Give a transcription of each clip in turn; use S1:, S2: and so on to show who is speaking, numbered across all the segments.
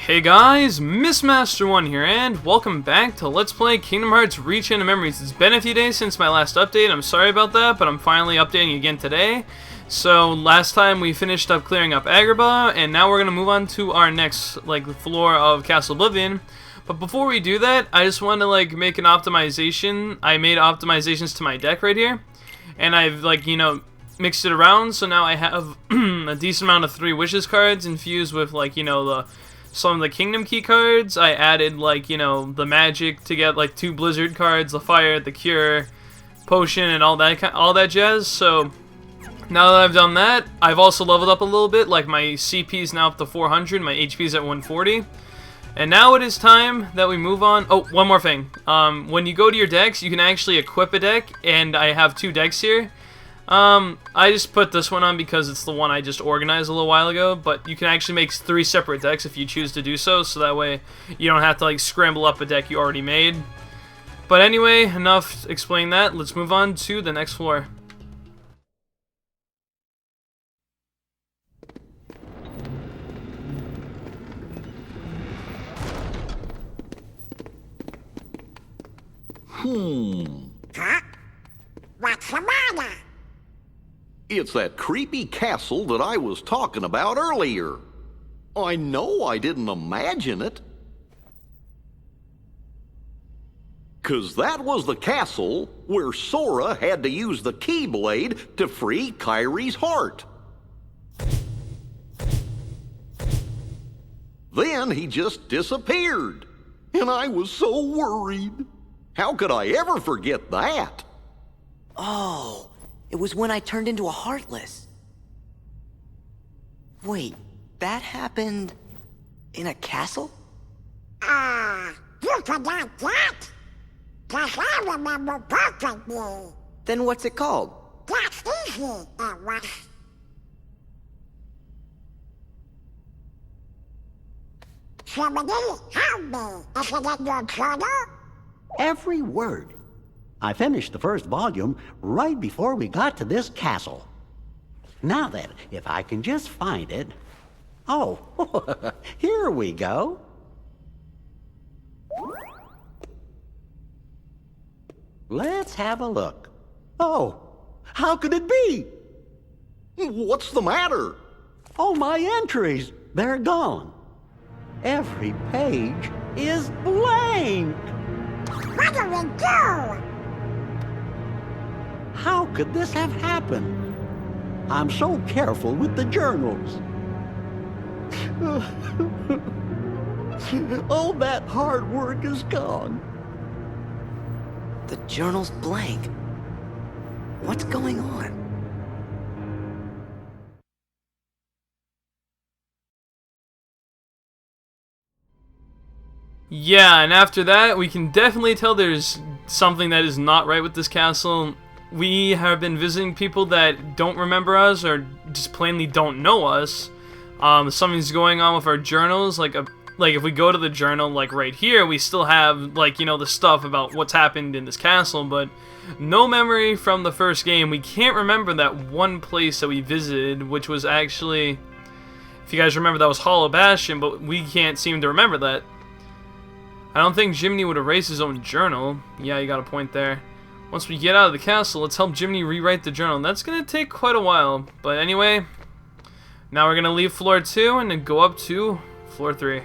S1: Hey guys, Missmaster1 here, and welcome back to Let's Play Kingdom Hearts Reach Into Memories. It's been a few days since my last update. I'm sorry about that, but I'm finally updating again today. So, last time we finished up clearing up Agrabah, and now we're going to move on to our next, floor of Castle Oblivion. But before we do that, I just want to, make an optimization. I made optimizations to my deck right here, and I've, mixed it around, so now I have a decent amount of 3 Wishes cards infused with, some of the Kingdom Key cards. I added, the magic to get, 2 Blizzard cards, the Fire, the Cure, Potion, and all that jazz. So, now that I've done that, I've also leveled up a little bit. My CP is now up to 400, my HP is at 140. And now it is time that we move on. Oh, one more thing. When you go to your decks, you can actually equip a deck, and I have 2 decks here. I just put this one on because it's the one I just organized a little while ago, but you can actually make 3 separate decks if you choose to do so that way you don't have to scramble up a deck you already made. But anyway, enough explaining that. Let's move on to the next floor.
S2: Huh? What's the matter?
S3: It's that creepy castle that I was talking about earlier. I know I didn't imagine it. 'Cause that was the castle where Sora had to use the Keyblade to free Kairi's heart. Then he just disappeared, and I was so worried. How could I ever forget that?
S4: Oh, it was when I turned into a Heartless. Wait, that happened in a castle?
S2: You forgot that? 'Cause I remember perfectly.
S4: Then what's it called?
S2: That's easy, it was. Somebody help me. Is it in your journal?
S5: Every word. I finished the first volume right before we got to this castle. Now then, if I can just find it... Oh, here we go. Let's have a look. Oh, how could it be?
S3: What's the matter?
S5: All my entries, they're gone. Every page is blank.
S2: What do we do?
S5: How could this have happened? I'm so careful with the journals. All that hard work is gone.
S4: The journal's blank. What's going on?
S1: Yeah, and after that, we can definitely tell there's something that is not right with this castle. We have been visiting people that don't remember us or just plainly don't know us. Something's going on with our journals. If we go to the journal, right here, we still have, the stuff about what's happened in this castle, but no memory from the first game. We can't remember that one place that we visited, which was actually, if you guys remember, that was Hollow Bastion, but we can't seem to remember that. I don't think Jiminy would erase his own journal. Yeah, you got a point there. Once we get out of the castle, let's help Jiminy rewrite the journal. And that's going to take quite a while. But anyway, now we're going to leave floor 2 and then go up to floor 3.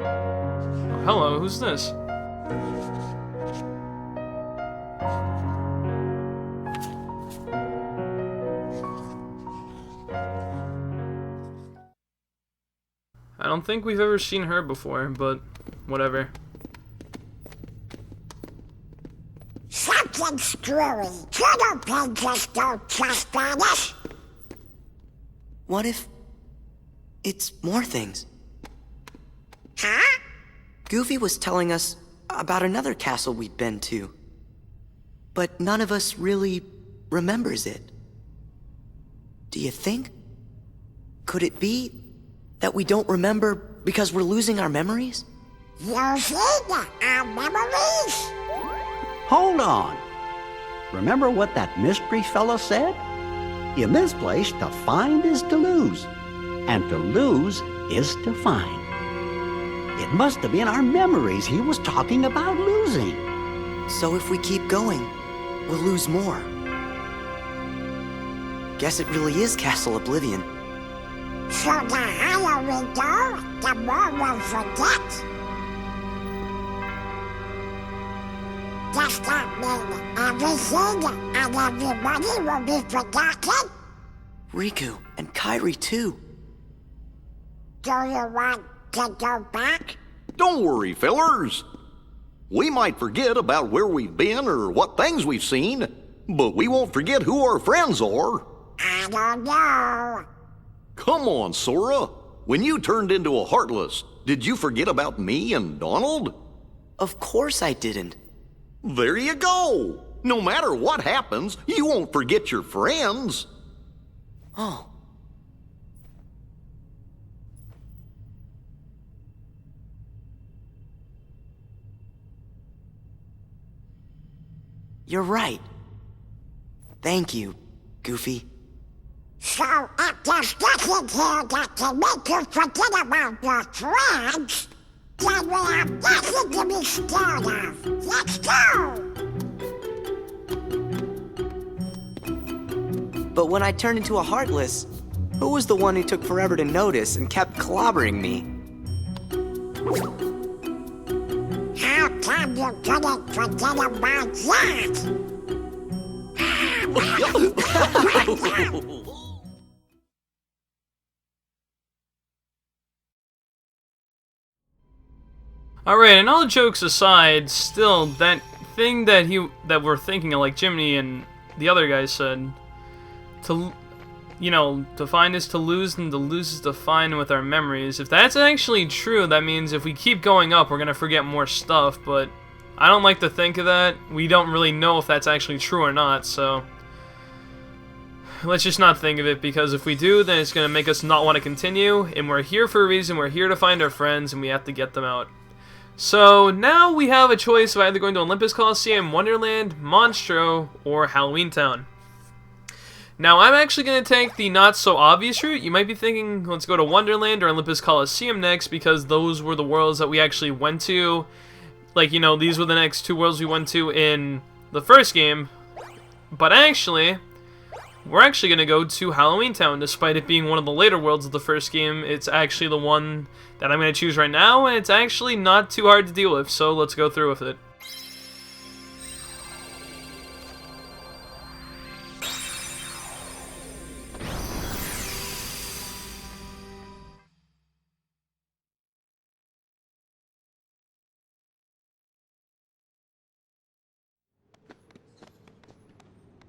S1: Oh, hello, who's this? I don't think we've ever seen her before, but whatever.
S2: Something screwy. Journal pages don't just vanish.
S4: What if it's more things?
S2: Huh?
S4: Goofy was telling us about another castle we'd been to, but none of us really remembers it. Do you think? Could it be that we don't remember because we're losing our memories?
S2: Losing our memories?
S5: Hold on. Remember what that mystery fella said? In this place, to find is to lose. and to lose is to find. It must have been our memories he was talking about losing.
S4: So if we keep going, we'll lose more. Guess it really is Castle Oblivion.
S2: So the higher we go, the more we'll forget. Does that mean everything and everybody will be forgotten?
S4: Riku and Kairi too.
S2: Do you want to go back?
S3: Don't worry, fellers. We might forget about where we've been or what things we've seen, but we won't forget who our friends are.
S2: I don't know.
S3: Come on, Sora. When you turned into a Heartless, did you forget about me and Donald?
S4: Of course I didn't.
S3: There you go. No matter what happens, you won't forget your friends.
S4: Oh. You're right. Thank you, Goofy.
S2: So if there's nothing here that can make you forget about your friends, then we have nothing to be scared of. Let's go!
S4: But when I turned into a Heartless, who was the one who took forever to notice and kept clobbering me?
S2: How come you couldn't forget about that?
S1: Alright, and all jokes aside, still, that thing that we're thinking of, like Jiminy and the other guy said, to find is to lose, and to lose is to find with our memories. If that's actually true, that means if we keep going up, we're gonna forget more stuff, but I don't like to think of that. We don't really know if that's actually true or not, so let's just not think of it, because if we do, then it's gonna make us not want to continue, and we're here for a reason. We're here to find our friends, and we have to get them out. So now we have a choice of either going to Olympus Coliseum, Wonderland, Monstro, or Halloween Town. Now I'm actually going to take the not so obvious route. You might be thinking, let's go to Wonderland or Olympus Coliseum next, because those were the worlds that we actually went to. Like, these were the next two worlds we went to in the first game. But actually, we're actually going to go to Halloween Town, despite it being one of the later worlds of the first game. It's actually the one that I'm going to choose right now, and it's actually not too hard to deal with, so let's go through with it.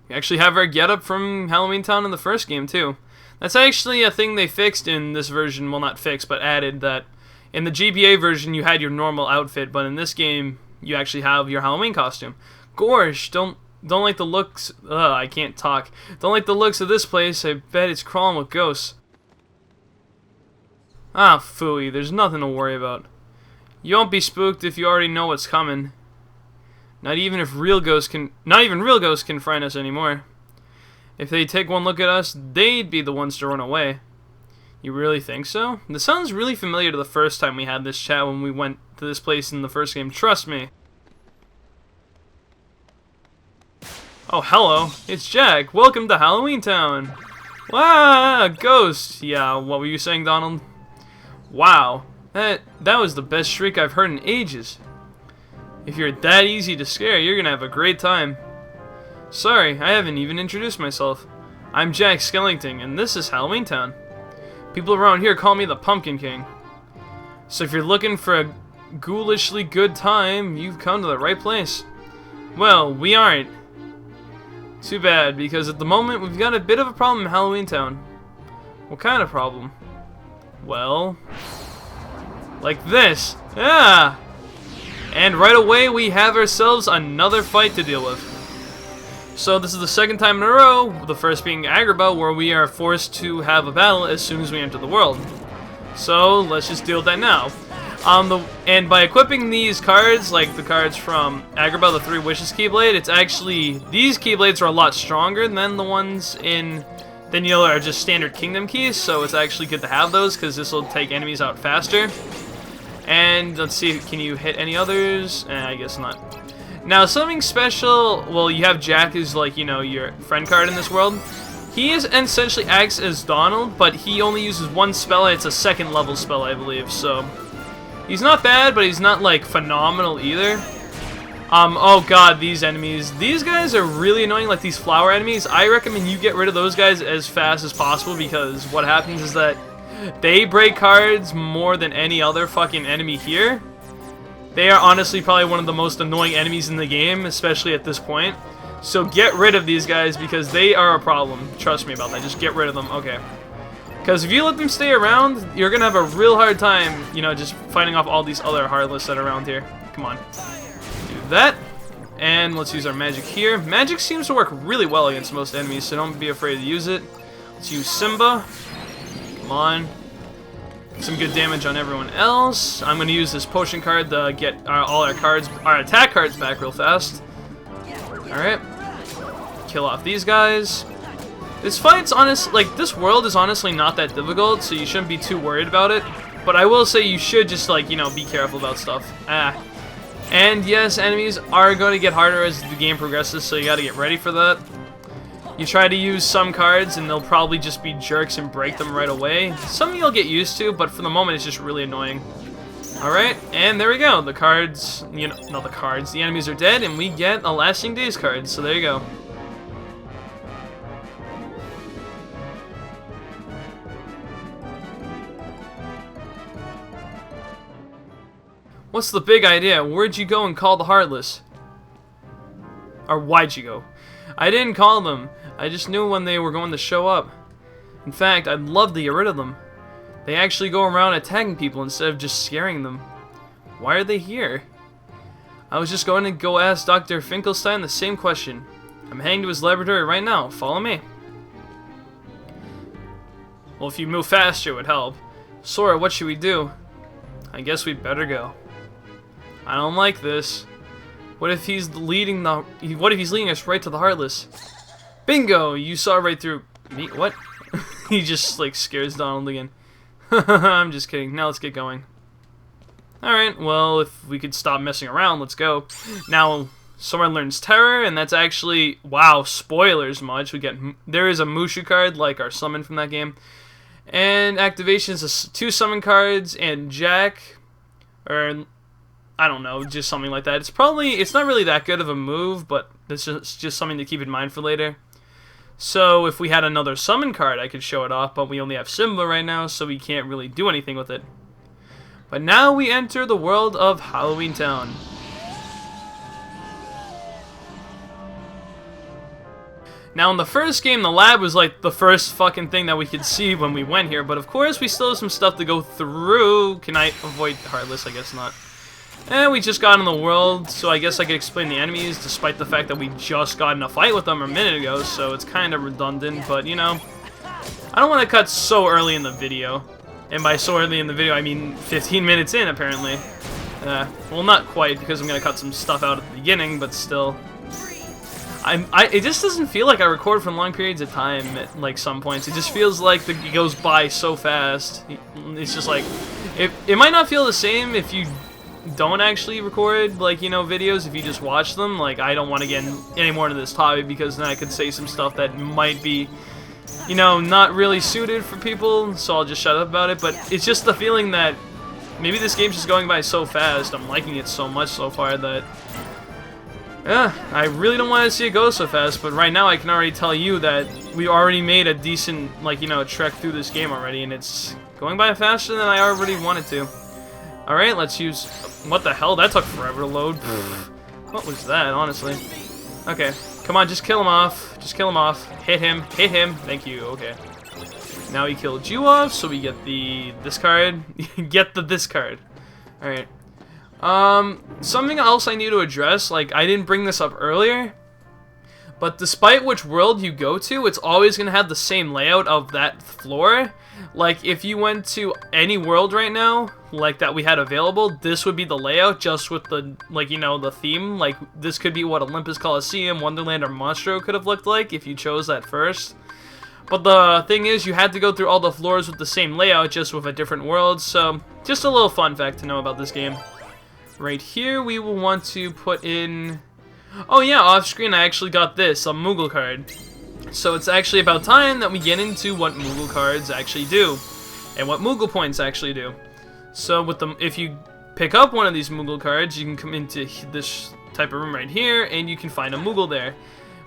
S1: We actually have our getup from Halloween Town in the first game, too. That's actually a thing they fixed in this version. Well, not fixed, but added, that in the GBA version you had your normal outfit, but in this game you actually have your Halloween costume. Gorsh, don't like the looks. I can't talk. Don't like the looks of this place. I bet it's crawling with ghosts. Ah, phooey. There's nothing to worry about. You won't be spooked if you already know what's coming. Not even real ghosts can frighten us anymore. If they take one look at us, they'd be the ones to run away. You really think so? This sounds really familiar to the first time we had this chat when we went to this place in the first game. Trust me. Oh, hello. It's Jack. Welcome to Halloween Town. Wow, ghost. Yeah, what were you saying, Donald? Wow. That was the best shriek I've heard in ages. If you're that easy to scare, you're gonna have a great time. Sorry, I haven't even introduced myself. I'm Jack Skellington, and this is Halloween Town. People around here call me the Pumpkin King. So if you're looking for a ghoulishly good time, you've come to the right place. Well, we aren't. Too bad, because at the moment we've got a bit of a problem in Halloween Town. What kind of problem? Well, like this. Yeah! And right away we have ourselves another fight to deal with. So this is the second time in a row, the first being Agrabah, where we are forced to have a battle as soon as we enter the world. So let's just deal with that now. And by equipping these cards, like the cards from Agrabah, the 3 Wishes Keyblade, it's actually, these Keyblades are a lot stronger than the ones in then you are just standard kingdom keys, so it's actually good to have those because this will take enemies out faster. And let's see, can you hit any others? I guess not. Now, something special, well, you have Jack who's like, you know, your friend card in this world. He is essentially acts as Donald, but he only uses one spell, and it's a second level spell, I believe, so he's not bad, but he's not, like, phenomenal either. Oh god, these enemies. These guys are really annoying, like these flower enemies. I recommend you get rid of those guys as fast as possible, because what happens is that they break cards more than any other fucking enemy here. They are honestly probably one of the most annoying enemies in the game, especially at this point. So get rid of these guys, because they are a problem. Trust me about that. Just get rid of them. Okay. Because if you let them stay around, you're going to have a real hard time, you know, just fighting off all these other Heartless that are around here. Come on. Do that. And let's use our magic here. Magic seems to work really well against most enemies, so don't be afraid to use it. Let's use Simba. Come on. Some good damage on everyone else. I'm going to use this potion card to get all our cards, our attack cards back real fast. Alright. Kill off these guys. This fight's honest, like, this world is honestly not that difficult, so you shouldn't be too worried about it. But I will say you should just, like, you know, be careful about stuff. And yes, enemies are going to get harder as the game progresses, so you got to get ready for that. You try to use some cards, and they'll probably just be jerks and break them right away. Some you'll get used to, but for the moment, it's just really annoying. Alright, and there we go. The cards, you know, not the cards, the enemies are dead, and we get a Lasting Days card, so there you go. What's the big idea? Where'd you go and call the Heartless? Or why'd you go? I didn't call them. I just knew when they were going to show up. In fact, I'd love to get rid of them. They actually go around attacking people instead of just scaring them. Why are they here? I was just going to go ask Dr. Finkelstein the same question. I'm heading to his laboratory right now. Follow me. Well, if you move faster, it would help. Sora, what should we do? I guess we'd better go. I don't like this. What if he's leading us right to the Heartless? Bingo! You saw right through me. What? He just like scares Donald again. I'm just kidding. Now let's get going. Alright, well, if we could stop messing around, let's go. Now, Sora learns Terror, and that's actually, wow, spoilers much. There is a Mushu card, like our summon from that game. And activations is 2 summon cards, and Jack, or I don't know, just something like that. It's not really that good of a move, but it's just something to keep in mind for later. So if we had another summon card, I could show it off, but we only have Simba right now, so we can't really do anything with it. But now we enter the world of Halloween Town. Now in the first game, the lab was like the first fucking thing that we could see when we went here, but of course we still have some stuff to go through. Can I avoid Heartless? I guess not. And we just got in the world, so I guess I could explain the enemies, despite the fact that we just got in a fight with them a minute ago, so it's kind of redundant, but you know, I don't want to cut so early in the video. And by so early in the video, I mean 15 minutes in, apparently. Well, not quite, because I'm going to cut some stuff out at the beginning, but still. It just doesn't feel like I record for long periods of time at, like, some points. It just feels like it goes by so fast. It's just like, it might not feel the same if you don't actually record, like, you know, videos, if you just watch them. Like, I don't want to get any more into this topic, because then I could say some stuff that might be, you know, not really suited for people, so I'll just shut up about it. But it's just the feeling that maybe this game's just going by so fast. I'm liking it so much so far that, yeah, I really don't want to see it go so fast, but right now I can already tell you that we already made a decent, like, you know, trek through this game already, and it's going by faster than I already wanted to. Alright, let's use... What the hell? That took forever to load. What was that, honestly? Okay, come on, just kill him off. Just kill him off. Hit him. Hit him. Thank you. Okay. Now he killed you off, so we get this card. Get this card. Alright. Something else I need to address, like, I didn't bring this up earlier, but despite which world you go to, it's always going to have the same layout of that floor. Like, if you went to any world right now, like, that we had available, this would be the layout, just with the, like, you know, the theme. Like, this could be what Olympus Coliseum, Wonderland, or Monstro could have looked like if you chose that first. But the thing is, you had to go through all the floors with the same layout, just with a different world. So, just a little fun fact to know about this game. Right here, we will want to put in... Oh yeah, off screen I actually got this, a Mughal card. So it's actually about time that we get into what Mughal cards actually do. And what Mughal points actually do. So with the, if you pick up one of these Mughal cards, you can come into this type of room right here, and you can find a Mughal there.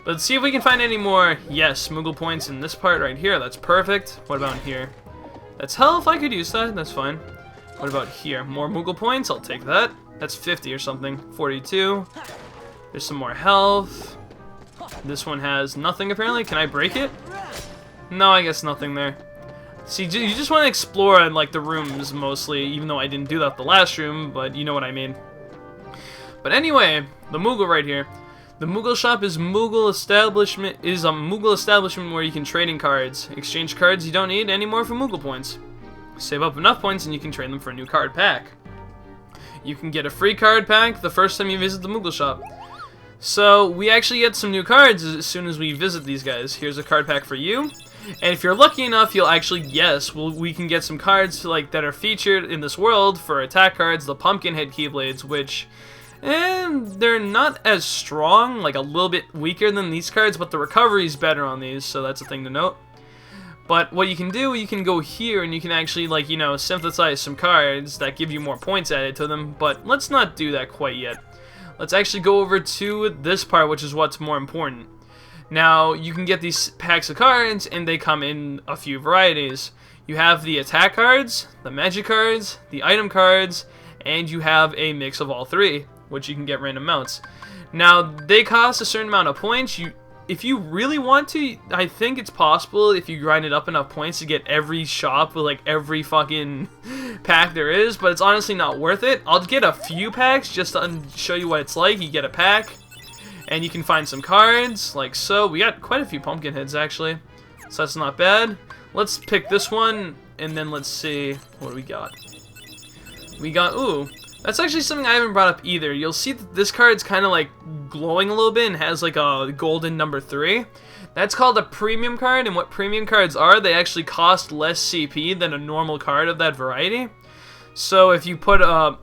S1: But let's see if we can find any more. Yes, Mughal points in this part right here. That's perfect. What about here? That's health. I could use that. That's fine. What about here? More Mughal points. I'll take that. That's 50 or something. 42. There's some more health. This one has nothing apparently. Can I break it? No, I guess nothing there. See, you just want to explore like the rooms mostly, even though I didn't do that the last room, but you know what I mean. But anyway, the Mughal right here. The Mughal shop is a Mughal establishment where you can trade in cards. Exchange cards you don't need anymore for Mughal points. Save up enough points and you can trade them for a new card pack. You can get a free card pack the first time you visit the Mughal shop. So we actually get some new cards as soon as we visit these guys. Here's a card pack for you. And if you're lucky enough, you'll actually, yes, we can get some cards like that are featured in this world for attack cards, the Pumpkinhead Keyblades, which, they're not as strong, like a little bit weaker than these cards, but the recovery is better on these, so that's a thing to note. But what you can do, you can go here and you can actually, like, you know, synthesize some cards that give you more points added to them, but let's not do that quite yet. Let's actually go over to this part, which is what's more important. Now, you can get these packs of cards, and they come in a few varieties. You have the attack cards, the magic cards, the item cards, and you have a mix of all three, which you can get random amounts. Now, they cost a certain amount of points. If you really want to, I think it's possible if you grind it up enough points to get every shop with like every fucking pack there is, but it's honestly not worth it. I'll get a few packs just to show you what it's like. You get a pack, and you can find some cards, like so. We got quite a few pumpkin heads, actually, so that's not bad. Let's pick this one, and then let's see what we got. We got, ooh, that's actually something I haven't brought up either. You'll see that this card's kind of like glowing a little bit and has like a golden number 3. That's called a premium card, and what premium cards are, they actually cost less CP than a normal card of that variety. So if you put a,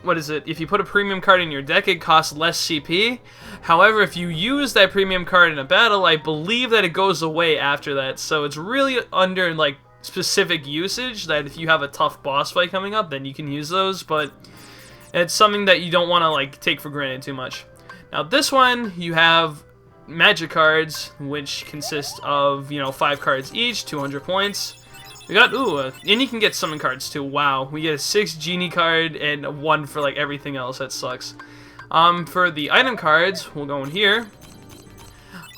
S1: if you put a premium card in your deck, it costs less CP. However, if you use that premium card in a battle, I believe that it goes away after that. So it's really under like specific usage that if you have a tough boss fight coming up, then you can use those, but it's something that you don't want to like take for granted too much. Now this one, you have magic cards, which consist of, you know, 5 cards each, 200 points. We got, ooh, and you can get summon cards too. Wow, we get a 6 genie card and 1 for like everything else. That sucks. For the item cards, we'll go in here.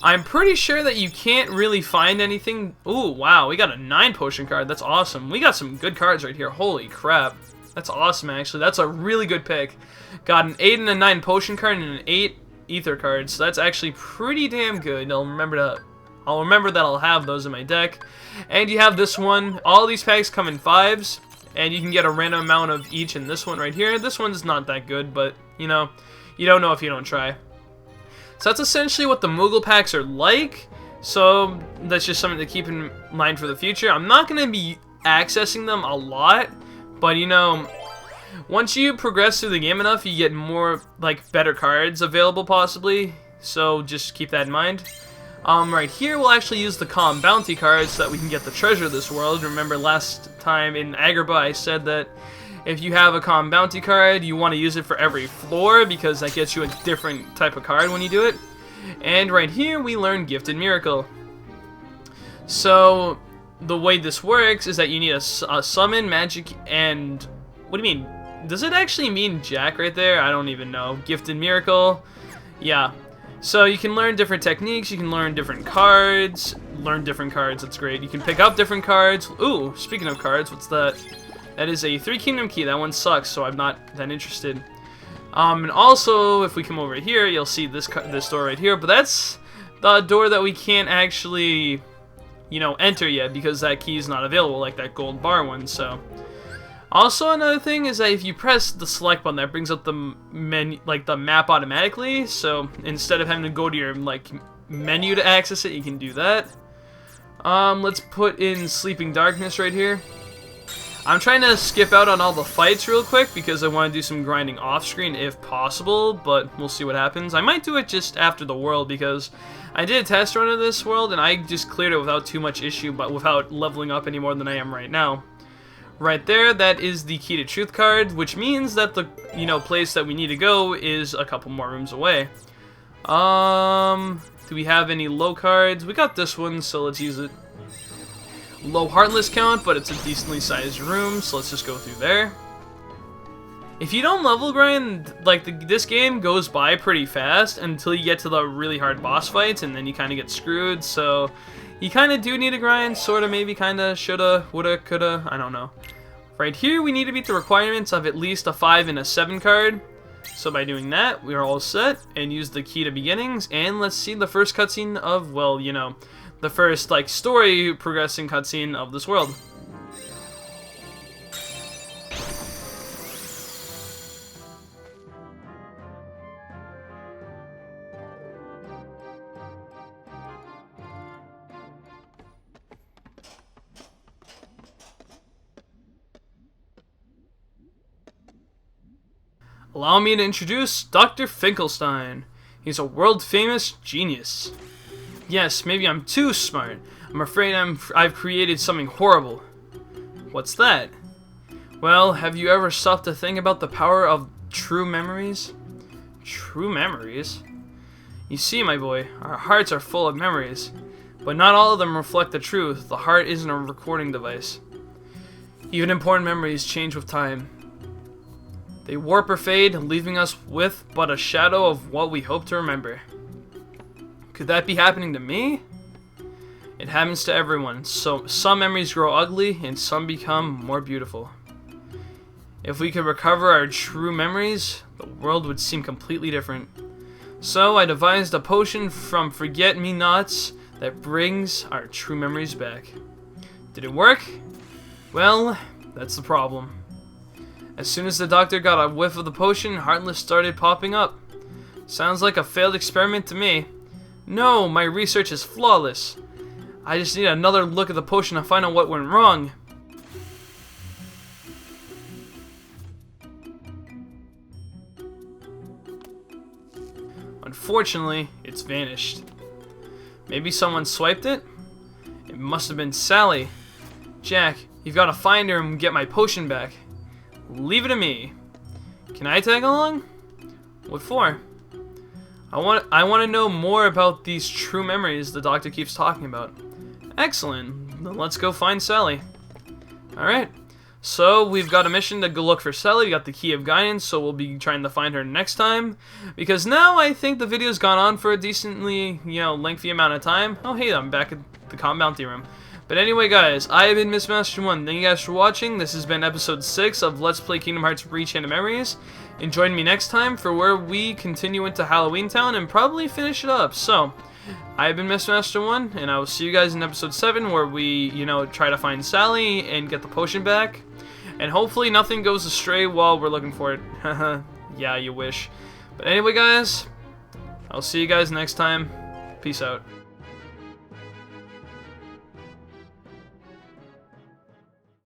S1: I'm pretty sure that you can't really find anything. Ooh, wow, we got a 9 potion card. That's awesome. We got some good cards right here. Holy crap. That's awesome, actually. That's a really good pick. Got an 8 and a 9 potion card and an 8 ether card. So that's actually pretty damn good. I'll remember that I'll have those in my deck. And you have this one. All these packs come in 5s, and you can get a random amount of each in this one right here. This one's not that good, but, you know, you don't know if you don't try. So that's essentially what the Mughal packs are like. So that's just something to keep in mind for the future. I'm not going to be accessing them a lot, but, you know, once you progress through the game enough, you get more, like, better cards available possibly. So just keep that in mind. Right here, we'll actually use the Calm Bounty cards so that we can get the treasure of this world. Remember last time in Agrabah, I said that if you have a Calm Bounty card, you want to use it for every floor because that gets you a different type of card when you do it. And right here, we learn Gifted Miracle. So the way this works is that you need a summon, magic, and... What do you mean? Does it actually mean Jack right there? I don't even know. Gifted Miracle. Yeah. So you can learn different techniques, you can learn different cards, that's great. You can pick up different cards. Ooh, speaking of cards, what's that? That is a 3 Kingdom Key. That one sucks, so I'm not that interested. And also, if we come over here, you'll see this door right here, but that's the door that we can't actually, you know, enter yet because that key is not available, like that gold bar one, so... Also, another thing is that if you press the select button, that brings up the menu, like the map automatically. So instead of having to go to your like menu to access it, you can do that. Let's put in Sleeping Darkness right here. I'm trying to skip out on all the fights real quick because I want to do some grinding off screen if possible, but we'll see what happens. I might do it just after the world because I did a test run of this world and I just cleared it without too much issue, but without leveling up any more than I am right now. Right there, that is the Key to Truth card, which means that the place that we need to go is a couple more rooms away. Do we have any low cards? We got this one, so let's use it. Low Heartless count, but it's a decently sized room, so let's just go through there. If you don't level grind, like this game goes by pretty fast until you get to the really hard boss fights, and then you kind of get screwed, so you kind of do need to grind, sort of, maybe, kind of, shoulda, woulda, coulda, I don't know. Right here, we need to meet the requirements of at least a 5 and a 7 card. So by doing that, we are all set, and use the Key to Beginnings, and let's see the first cutscene of, well, the first, story progressing cutscene of this world. Allow me to introduce Dr. Finkelstein. He's a world-famous genius. Yes, maybe I'm too smart. I'm afraid I've created something horrible. What's that? Well, have you ever stopped to think about the power of true memories? True memories? You see, my boy, our hearts are full of memories, but not all of them reflect the truth. The heart isn't a recording device. Even important memories change with time. They warp or fade, leaving us with but a shadow of what we hope to remember. Could that be happening to me? It happens to everyone, so some memories grow ugly and some become more beautiful. If we could recover our true memories, the world would seem completely different. So I devised a potion from forget-me-nots that brings our true memories back. Did it work? Well, that's the problem. As soon as the doctor got a whiff of the potion, Heartless started popping up. Sounds like a failed experiment to me. No, my research is flawless. I just need another look at the potion to find out what went wrong. Unfortunately, it's vanished. Maybe someone swiped it? It must have been Sally. Jack, you've got to find her and get my potion back. Leave it to me. Can I tag along? What for? I want to know more about these true memories the doctor keeps talking about. Excellent. Then let's go find Sally. Alright. So we've got a mission to go look for Sally. We got the Key of Guidance, so we'll be trying to find her next time. Because now I think the video's gone on for a decently, lengthy amount of time. Oh hey, I'm back at the Com Bounty Room. But anyway, guys, I have been Mr.Master1. Thank you guys for watching. This has been episode 6 of Let's Play Kingdom Hearts Reach into Memories. And join me next time for where we continue into Halloween Town and probably finish it up. So, I have been Mr.Master1, and I will see you guys in episode 7 where we, try to find Sally and get the potion back. And hopefully nothing goes astray while we're looking for it. Haha, yeah, you wish. But anyway, guys, I'll see you guys next time. Peace out.